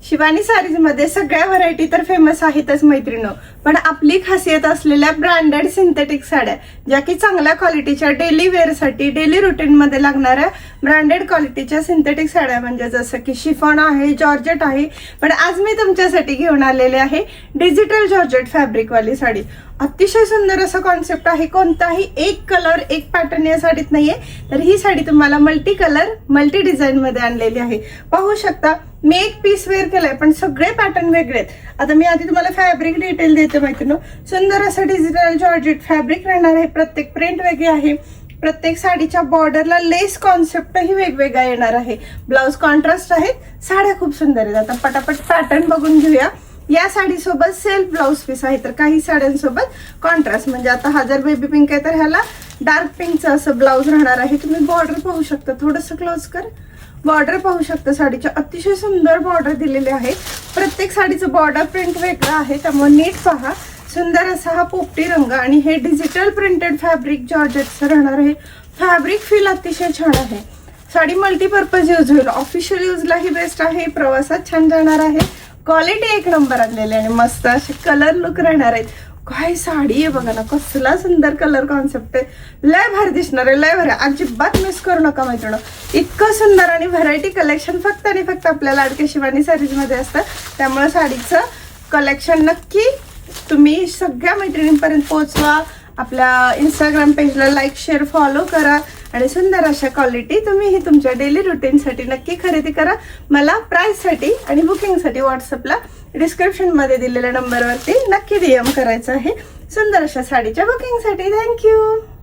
Shivani sarees मध्ये सगळ्या variety तर फेमस आहेतच मैत्रिणी, पण आपली खासियत असलेल्या ब्रँडेड सिंथेटिक साड्या ज्या की चांगल्या क्वालिटीच्या डेली वेअर साठी डेली रुटीन मध्ये लागणाऱ्या ब्रँडेड क्वालिटीच्या सिंथेटिक साड्या म्हणजे जसं की शिफॉन आहे, जॉर्जेट आहे, पण आज मी तुमच्यासाठी घेऊन आलेले आहे डिजिटल जॉर्जेट फॅब्रिक वाली साडी। अतिशय सुंदर असा कॉन्सेप्ट आहे, कोणताही एक कलर एक पॅटर्न या साडीत नाहीये, तर ही साडी तुम्हाला मल्टी कलर मल्टी डिझाईन मध्ये आणलेली आहे। पाहू शकता मी एक पीस वेअर केलाय पण सगळे पॅटर्न वेगळे आहेत। आता मी आधी तुम्हाला फॅब्रिक डिटेल देते मैत्रिणी। सुंदर असं डिजिटल जॉर्जेट फॅब्रिक राहणार आहे, प्रत्येक प्रिंट वेगळी आहे, प्रत्येक साडीच्या बॉर्डरला लेस कॉन्सेप्टही वेगवेगळा येणार आहे, ब्लाउज कॉन्ट्रास्ट आहेत, साड्या खूप सुंदर आहेत। आता पटापट पॅटर्न बघून घेऊया। या साडी सोबत सेल्फ ब्लाउज पीस आहे, तर काही साड्यांसोबत कॉन्ट्रास्ट म्हणजे आता हा जर बेबी पिंक आहे तर ह्याला डार्क पिंकचं असं ब्लाउज राहणार आहे। तुम्ही बॉर्डर पाहू शकता, थोडस क्लोज कर, बॉर्डर पाहू शकता, साडीच्या अतिशय सुंदर बॉर्डर दिलेले आहे। प्रत्येक साडीचं बॉर्डर प्रिंट वेगळं आहे, त्यामुळे नीट पहा। सुंदर असा हा पोपटी रंग आणि हे डिजिटल प्रिंटेड फॅब्रिक जॉर्जेटचं राहणार आहे। फॅब्रिक फील अतिशय छान आहे, साडी मल्टीपर्पज यूज होईल, ऑफिशियल यूजलाही बेस्ट आहे, प्रवासात छान जाणार आहे, क्वालिटी एक नंबर आणलेली आणि मस्त असे कलर लुक राहणार आहेत। काय साडी आहे बघा ना, कसला सुंदर कलर कॉन्सेप्ट आहे, लय भारी दिसणार आहे, लय भारी, अजिबात मिस करू नका मैत्रिणी। इतकं सुंदर आणि व्हरायटी कलेक्शन फक्त आणि फक्त आपल्या लाडके शिवानी सारीज मध्ये असतं, त्यामुळे साडीचं कलेक्शन नक्की तुम्ही सगळ्या मैत्रिणींपर्यंत पोहोचवा। आपल्या इंस्टाग्राम पेजला लाईक शेअर फॉलो करा आणि सुंदर अशा क्वालिटी तुम्ही ही तुमच्या डेली रुटीनसाठी नक्की खरेदी करा। मला प्राइससाठी आणि बुकिंगसाठी व्हॉट्सअपला डिस्क्रिप्शन मध्ये दिलेल्या नंबरवरती नक्की DM करायचं आहे सुंदर अशा साडीच्या बुकिंगसाठी। थँक्यू।